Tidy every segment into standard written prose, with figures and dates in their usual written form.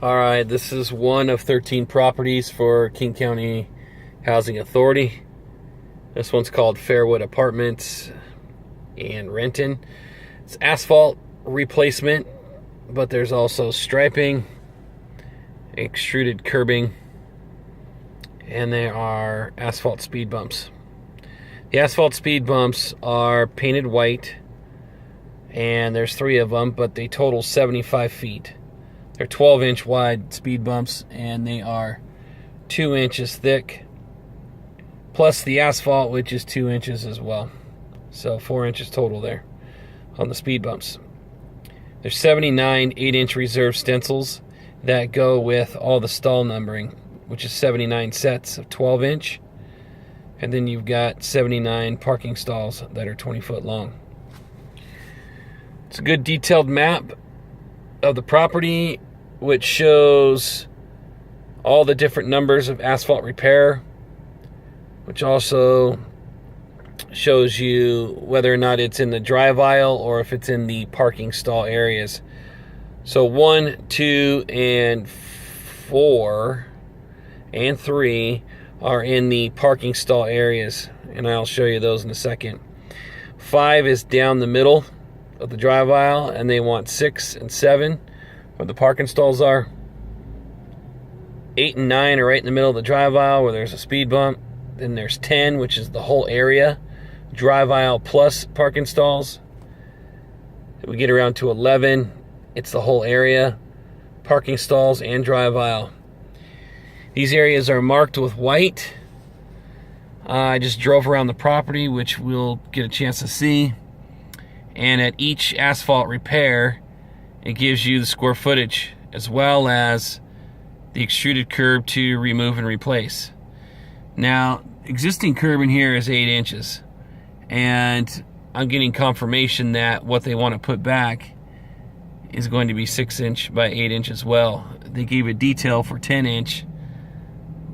Alright, this is one of 13 properties for King County Housing Authority. This one's called Fairwood Apartments in Renton. It's asphalt replacement, but there's also striping, extruded curbing, and there are asphalt speed bumps. The asphalt speed bumps are painted white, and there's 3 of them, but they total 75 feet. They're 12-inch wide speed bumps, and they are 2 inches thick, plus the asphalt, which is 2 inches as well. So 4 inches total there on the speed bumps. There's 79 8-inch reserve stencils that go with all the stall numbering, which is 79 sets of 12-inch. And then you've got 79 parking stalls that are 20 foot long. It's a good detailed map of the property, which shows all the different numbers of asphalt repair, which also shows you whether or not it's in the drive aisle or if it's in the parking stall areas. So 1, 2, and 4 and 3 are in the parking stall areas, and I'll show you those in a second. 5 is down the middle of the drive aisle, and they want 6 and 7 where the parking stalls are. 8 and 9 are right in the middle of the drive aisle where there's a speed bump. Then there's 10, which is the whole area, drive aisle plus parking stalls. We get around to 11, it's the whole area, parking stalls and drive aisle. These areas are marked with white. I just drove around the property, which we'll get a chance to see. And at each asphalt repair, it gives you the square footage as well as the extruded curb to remove and replace. Now, existing curb in here is 8 inches, and I'm getting confirmation that what they want to put back is going to be 6 inch by 8 inch as well. They gave a detail for 10 inch,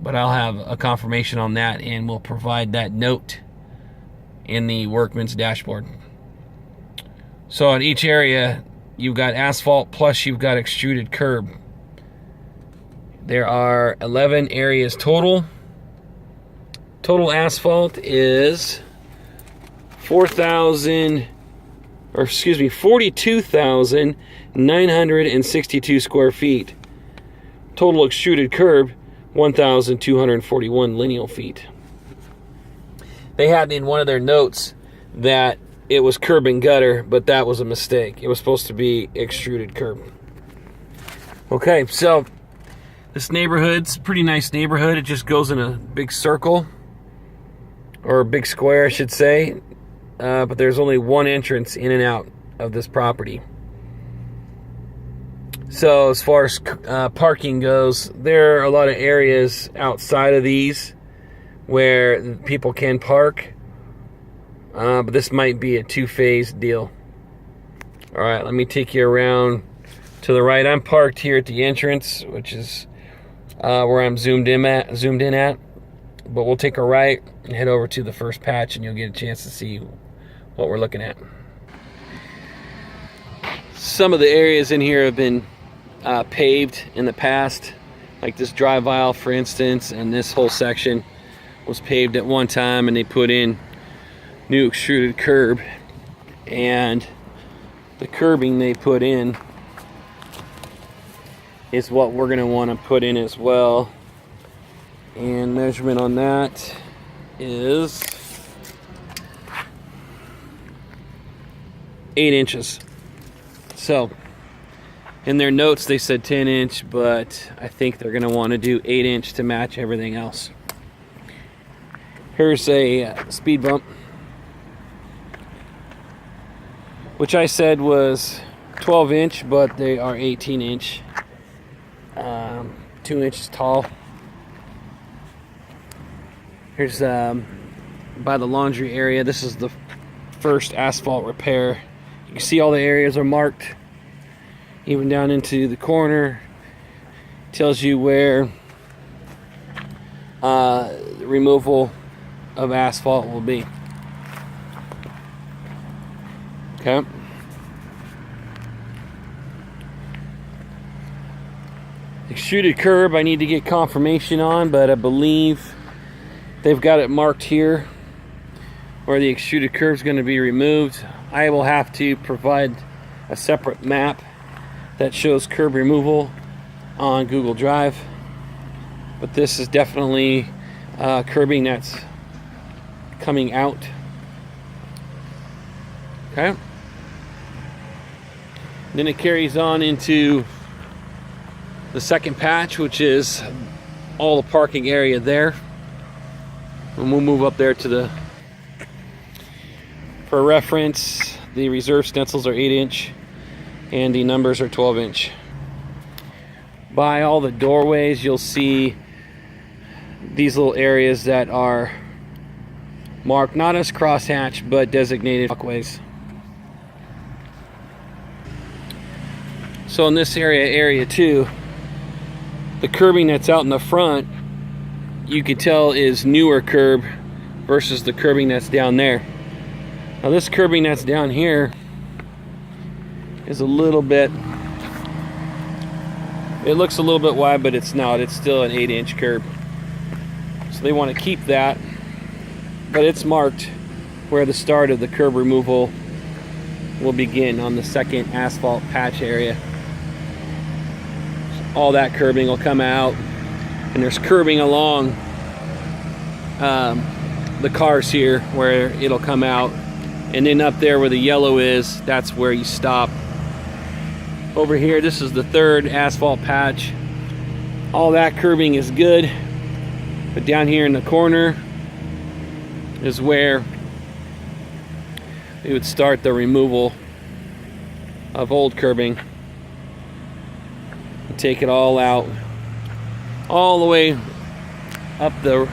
but I'll have a confirmation on that, and we'll provide that note in the workman's dashboard. So at each area, you've got asphalt plus you've got extruded curb. There are 11 areas total. Total asphalt is 42,962 square feet. Total extruded curb, 1,241 lineal feet. They had in one of their notes that it was curb and gutter, but that was a mistake. It was supposed to be extruded curb. Okay, so this neighborhood's a pretty nice neighborhood. It just goes in a big circle, or a big square, I should say. But there's only one entrance in and out of this property. So as far as parking goes, there are a lot of areas outside of these where people can park. But this might be a 2-phase deal. All right, let me take you around to the right. I'm parked here at the entrance, which is where I'm zoomed in at. But we'll take a right and head over to the first patch, and you'll get a chance to see what we're looking at. Some of the areas in here have been paved in the past, like this drive aisle, for instance, and this whole section was paved at one time, and they put in new extruded curb, and the curbing they put in is what we're going to want to put in as well. And measurement on that is 8 inches. So in their notes they said 10 inch, but I think they're going to want to do 8 inch to match everything else. Here's a speed bump, which I said was 12 inch, but they are 18 inch, 2 inches tall. Here's by the laundry area. This is the first asphalt repair. You can see all the areas are marked, even down into the corner. Tells you where the removal of asphalt will be. Okay. Extruded curb I need to get confirmation on, but I believe they've got it marked here where the extruded curb is going to be removed. I will have to provide a separate map that shows curb removal on Google Drive, but this is definitely curbing that's coming out. Okay, then it carries on into the second patch, which is all the parking area there, and we'll move up there to the, for reference, the reserve stencils are 8-inch and the numbers are 12-inch. By all the doorways you'll see these little areas that are marked not as crosshatch but designated walkways. So in this area 2, the curbing that's out in the front, you can tell is newer curb versus the curbing that's down there. Now this curbing that's down here is a little bit, it looks a little bit wide, but it's not. It's still an 8-inch curb. So they want to keep that, but it's marked where the start of the curb removal will begin on the second asphalt patch area. So all that curbing will come out, and there's curbing along the cars here where it'll come out, and then up there where the yellow is, that's where you stop. Over here, this is the third asphalt patch. All that curbing is good, but down here in the corner is where we would start the removal of old curbing and take it all out, all the way up the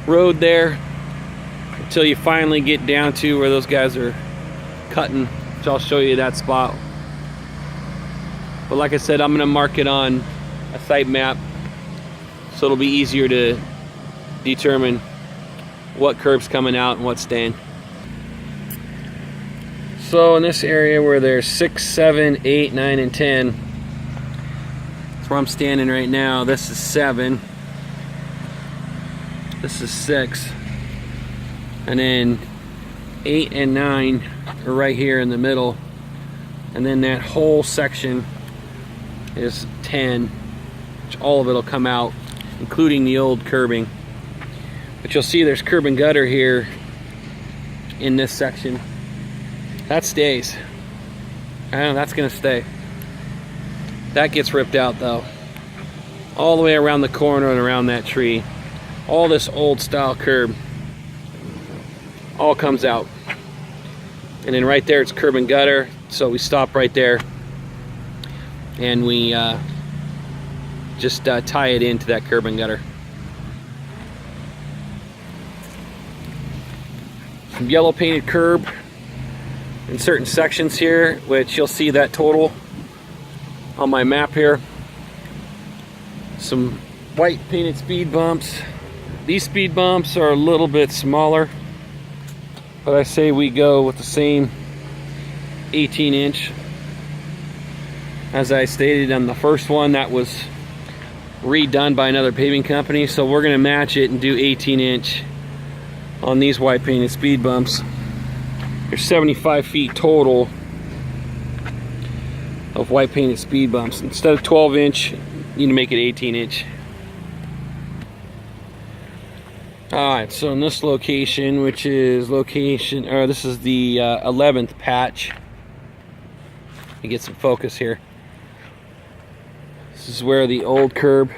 road there until you finally get down to where those guys are cutting, which I'll show you that spot. But like I said, I'm going to mark it on a site map so it'll be easier to determine what curb's coming out and what's staying. So in this area where there's 6, 7, 8, 9, and 10, that's where I'm standing right now. This is 7. This is 6. And then 8 and 9 are right here in the middle. And then that whole section is 10, which all of it will come out, including the old curbing. But you'll see there's curb and gutter here in this section. That stays. I know that's gonna stay. That gets ripped out though. All the way around the corner and around that tree. All this old style curb all comes out. And then right there it's curb and gutter, so we stop right there and we just tie it into that curb and gutter. Some yellow painted curb in certain sections here, which you'll see that total on my map here. Some white painted speed bumps. These speed bumps are a little bit smaller, but I say we go with the same 18-inch. As I stated on the first one, that was redone by another paving company, so we're going to match it and do 18-inch on these white painted speed bumps. There's 75 feet total of white painted speed bumps. Instead of 12-inch, you need to make it 18-inch. Alright, so in this location, which is this is the 11th patch. Let me get some focus here. This is where the old curb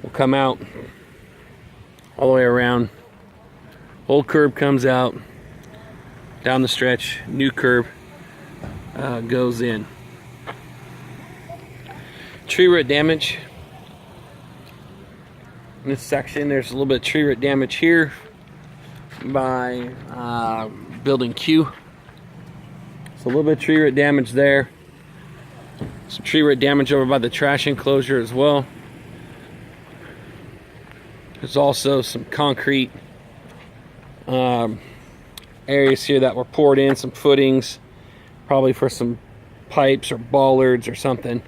will come out all the way around. Old curb comes out down the stretch, new curb goes in. Tree root damage in this section. There's a little bit of tree root damage here by building Q. So a little bit of tree root damage there. Some tree root damage over by the trash enclosure as well. There's also some concrete areas here that were poured in, some footings, probably for some pipes or bollards or something.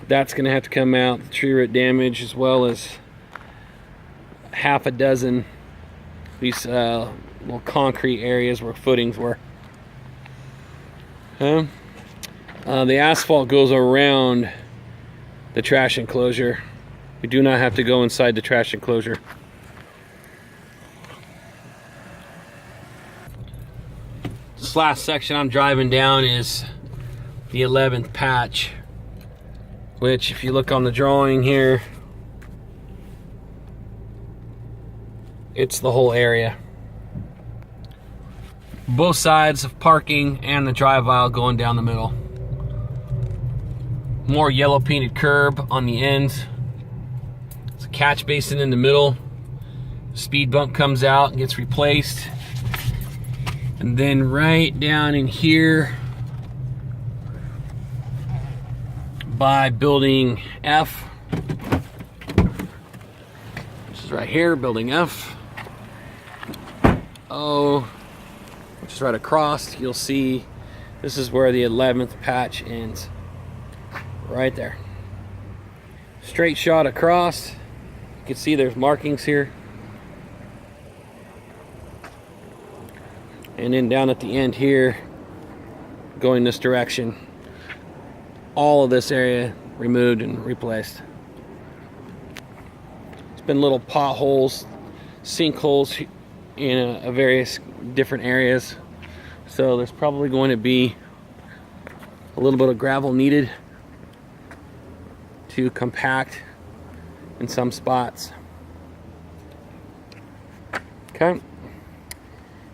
That's going to have to come out. The tree root damage, as well as half a dozen these little concrete areas where footings were. The asphalt goes around the trash enclosure. We do not have to go inside the trash enclosure. This last section I'm driving down is the 11th patch, which, if you look on the drawing here, it's the whole area. Both sides of parking and the drive aisle going down the middle. More yellow painted curb on the ends. It's a catch basin in the middle. Speed bump comes out and gets replaced. And then right down in here by building F, which is right here, building F. O, which is right across, you'll see this is where the 11th patch ends. Right there. Straight shot across. You can see there's markings here. And then down at the end here, going this direction, all of this area removed and replaced. It's been little potholes, sinkholes in various different areas. So there's probably going to be a little bit of gravel needed to compact in some spots. Okay.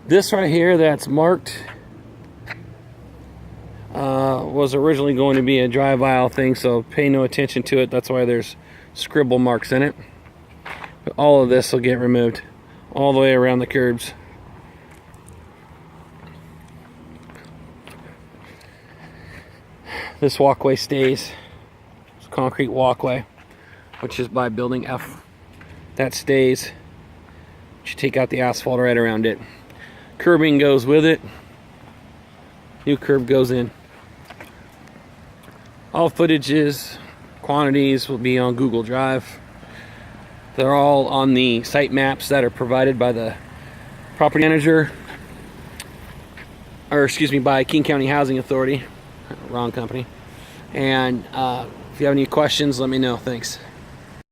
This right here that's marked was originally going to be a drive aisle thing, so pay no attention to it. That's why there's scribble marks in it. But all of this will get removed all the way around the curbs. This walkway stays. It's a concrete walkway, which is by building F. That stays. You take out the asphalt right around it. Curbing goes with it. New curb goes in. All footages, quantities will be on Google Drive. They're all on the site maps that are provided by the property manager, or excuse me, by King County Housing Authority. Wrong company. And if you have any questions, let me know. Thanks.